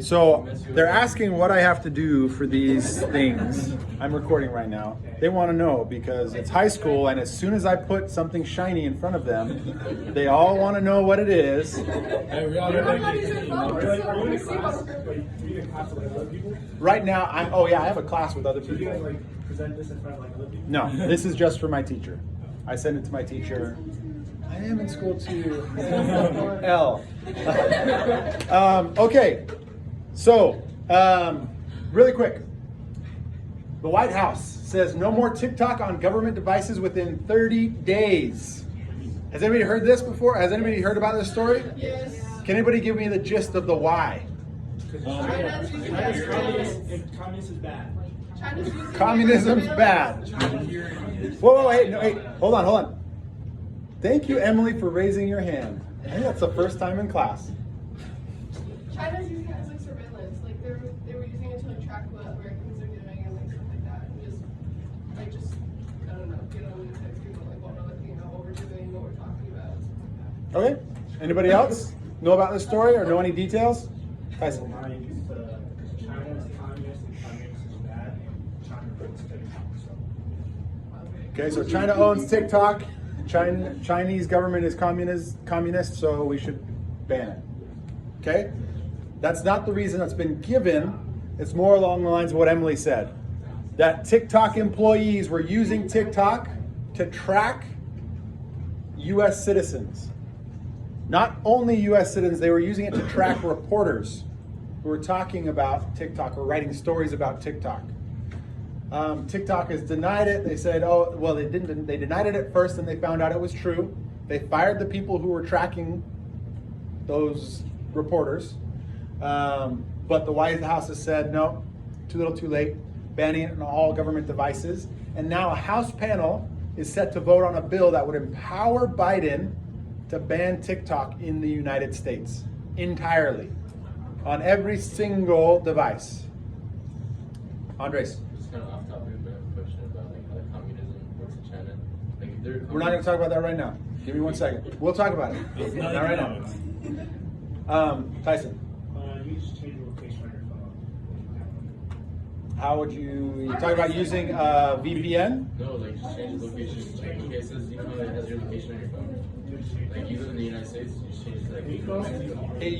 So they're asking what I have to do for these things. I'm recording right now. They want to know because it's high school, and as soon as I put something shiny in front of them, they all want to know what it is. Right now, I have a class with other people. No, this is just for my teacher. I send it to my teacher. I am in school too. L. Okay, so really quick. The White House says no more TikTok on government devices within 30 days. Has anybody heard this before? Has anybody heard about this story? Yes. Can anybody give me the gist of the why? Communism is bad. Communism's bad. Whoa, wait, hold on. Thank you, Emily, for raising your hand. I think that's the first time in class. China's using it as like surveillance. Like they were using it to like track what Americans are doing and like stuff like that. And just I don't know, get on these types of people like what we're doing, what we're talking about, stuff like that. Okay. Anybody else know about this story or know any details? Tyson. China's communist and communist is bad, and China owns TikTok. Okay, so China owns TikTok. Chinese government is communist, so we should ban it. Okay? That's not the reason that's been given. It's more along the lines of what Emily said. That TikTok employees were using TikTok to track US citizens. Not only US citizens, they were using it to track reporters who were talking about TikTok or writing stories about TikTok. TikTok has denied it. They said, oh, well, they didn't. They denied it at first, and they found out it was true. They fired the people who were tracking those reporters. But the White House has said, no, too little, too late, banning it on all government devices. And now a House panel is set to vote on a bill that would empower Biden to ban TikTok in the United States entirely on every single device. Andres. Kind of off topic, but I have a question about like communism versus China. Like if they're We're not going to talk about that right now. Give me 1 second. We'll talk about it. Not right now. Tyson, You just change the location on your phone. how would you talk about using VPN? no, like just change the location. Like okay, it says you know it has your location on your phone. Like you live in the United States, you just change like It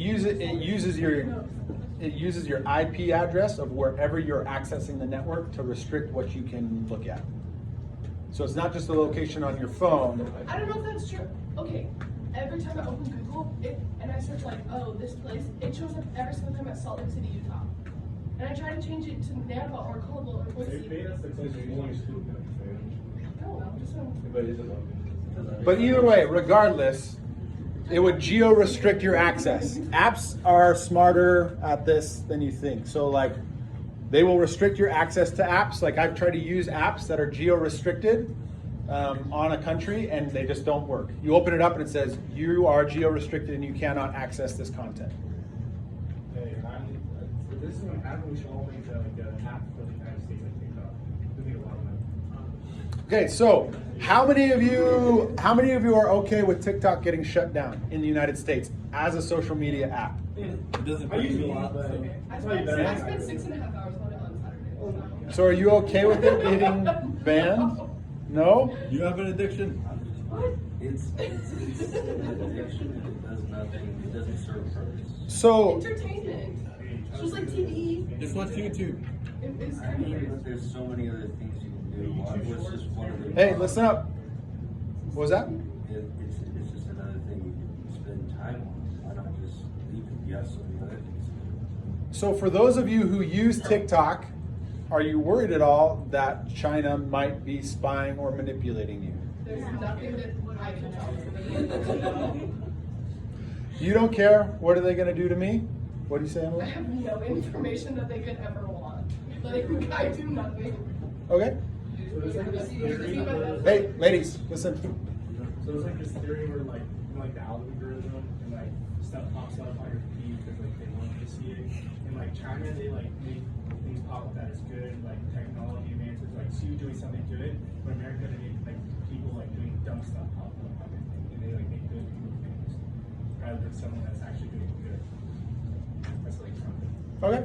uses your IP address of wherever you're accessing the network to restrict what you can look at. So it's not just the location on your phone. I don't know if that's true. Okay, every time I open Google and I search like, oh, this place, it shows up every single time at Salt Lake City, Utah. And I try to change it to Napa or Colville or Boise. No, I'm just But either way, regardless, it would geo-restrict your access. Apps are smarter at this than you think. So like, they will restrict your access to apps. Like I've tried to use apps that are geo-restricted on a country and they just don't work. You open it up and it says, you are geo-restricted and you cannot access this content. Hey, if this is going to happen, we should all make an app for the United States like TikTok. We make a lot of money. Okay, so how many of you are okay with TikTok getting shut down in the United States as a social media app? I use it a lot, but I spent 6.5 hours on it on Saturday. So are you okay with it getting banned? No? You have an addiction? It's an addiction. It does nothing. It doesn't serve a purpose. So Entertainment. It's just like TV. Just watch YouTube. It's I mean, but there's so many other things you can do. What's just one of the? hey, listen up. What was that? It's just another thing you can spend time on. Why not just leave it? You have so many other things to do. So for those of you who use TikTok, are you worried at all that China might be spying or manipulating you? There's nothing that I can tell. You don't care? What are they going to do to me? What do you say, I Emily? have no information that they could ever want. Like, I do nothing. Okay. So there's like this theory. Hey, ladies, listen. So there's like this theory where like the algorithm and like stuff pops up on your feed because like they want you to see it. And like China, they like make things pop up that is good, like technology advances, like see you doing something good. But America, they make like people like doing dumb stuff pop up on their thing, and they like make good people famous rather than someone that's actually doing good. That's like Okay.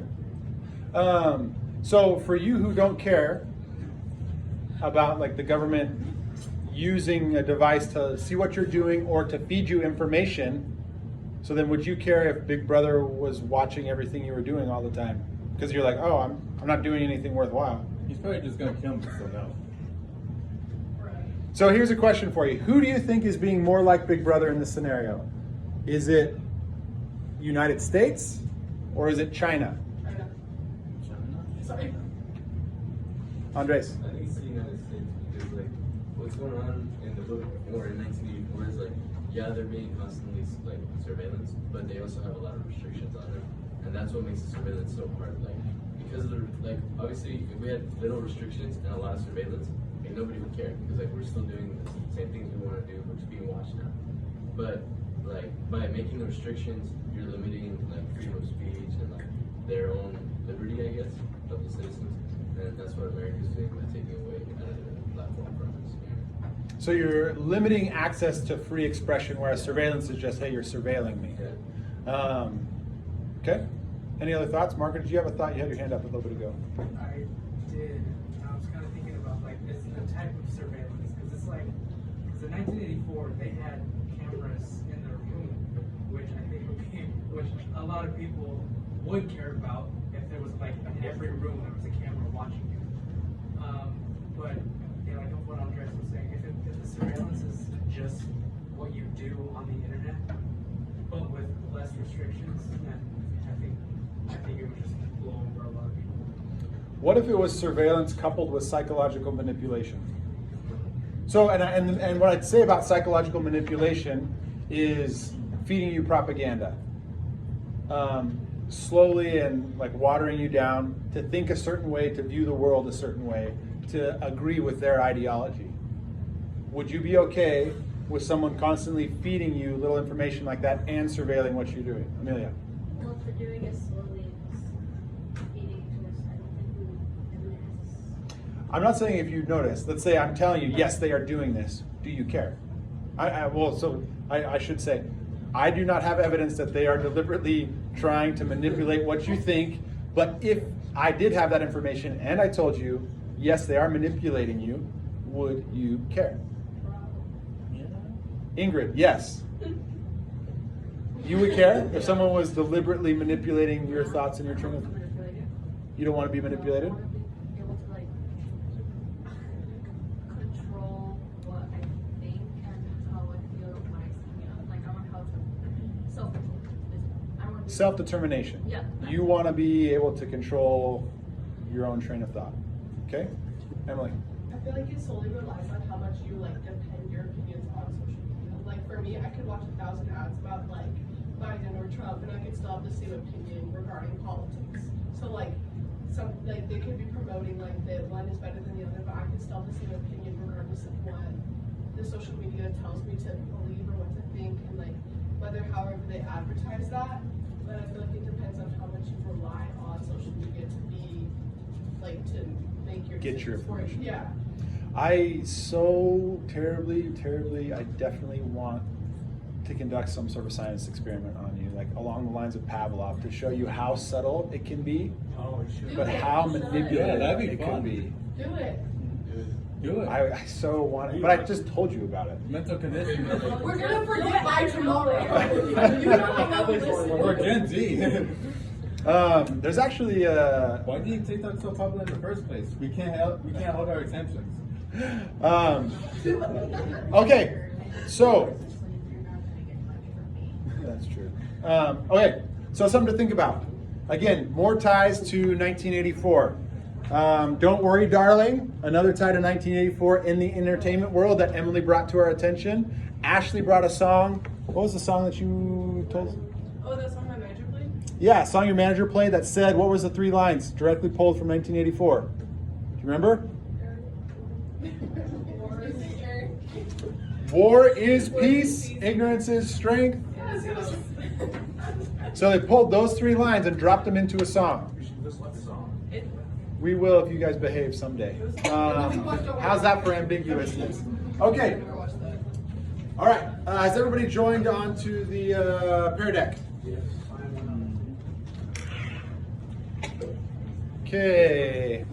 So for you who don't care about like the government using a device to see what you're doing or to feed you information, so then would you care if Big Brother was watching everything you were doing all the time? Because you're like, oh, I'm not doing anything worthwhile. He's probably just gonna kill me, so no. So here's a question for you. Who do you think is being more like Big Brother in this scenario? Is it United States or is it China? China. Sorry. Andres? I think it's the United States because like what's going on in the book or in 1984 is like, yeah, they're being constantly like surveillance, but they also have a lot of restrictions on them, and that's what makes the surveillance so hard. Like because of the, like obviously if we had little restrictions and a lot of surveillance, like nobody would care because like we're still doing the same things we want to do, we're just being watched now. But like by making the restrictions, you're limiting like freedom of speech and like their own liberty, I guess, of the citizens. And that's what America's doing by taking away the platform from us. So you're limiting access to free expression, whereas surveillance is just, hey, you're surveilling me. Yeah. Okay. Any other thoughts? Margaret, did you have a thought? You had your hand up a little bit ago. I did. I was kind of thinking about like it's the type of surveillance because it's like because in 1984 they had cameras in their room, which I think would be which a lot of people would care about if there was like in every room there was a camera watching you. But you know, like what Andres was saying, if the surveillance is just what you do on the internet, but with less restrictions, then I think it would just blow over a lot of people. What if it was surveillance coupled with psychological manipulation? So, and what I'd say about psychological manipulation is feeding you propaganda. Slowly and like watering you down to think a certain way, to view the world a certain way, to agree with their ideology. Would you be okay with someone constantly feeding you little information like that and surveilling what you're doing? Amelia? Well, if they're doing it slowly and just feeding to us, I don't think we would notice. I'm not saying if you notice. Let's say I'm telling you, yes, they are doing this. Do you care? I should say, I do not have evidence that they are deliberately trying to manipulate what you think, but if I did have that information and I told you, yes, they are manipulating you, would you care? Ingrid, yes. You would care if someone was deliberately manipulating your thoughts and your train of thought? You don't want to be manipulated? I want to be able to like control what I think and how I feel when I see it. Like I want how to self-control. Self-determination. Yeah. You want to be able to control your own train of thought. Okay? Emily? I feel like it solely relies on how much you like depend your opinions on social media. Like for me, I could watch 1,000 ads about like Biden or Trump, and I could still have the same opinion regarding politics. So like they could be promoting like that one is better than the other, but I could still have the same opinion regardless of what the social media tells me to believe or what to think, and like however they advertise that. But I feel like it depends on how much you rely on social media to be like to make your Get your decisions for you. information. Yeah. I so terribly, I definitely want to conduct some sort of science experiment on you, like along the lines of Pavlov, to show you how subtle it can be, Oh, sure. but how manipulative Yeah, that'd be it fun. can be. Do it. Do it. I so want it, but I just told you about it. Mental conditioning. We're gonna forget by tomorrow. We're Gen Z. There's actually Why do you think TikTok so popular in the first place? We can't hold our attentions. Okay, so that's true. Okay, so something to think about. Again, more ties to 1984. Don't worry, darling. Another tie to 1984 in the entertainment world that Emily brought to our attention. Ashley brought a song. What was the song that you told us? Oh, that song my manager played? Yeah, a song your manager played that said, what was the 3 lines directly pulled from 1984? Do you remember? War is peace, ignorance is strength. So they pulled those 3 lines and dropped them into a song. We should just let the song. We will if you guys behave someday. How's that for ambiguousness? Okay. All right. Has everybody joined onto the Pear Deck? Okay.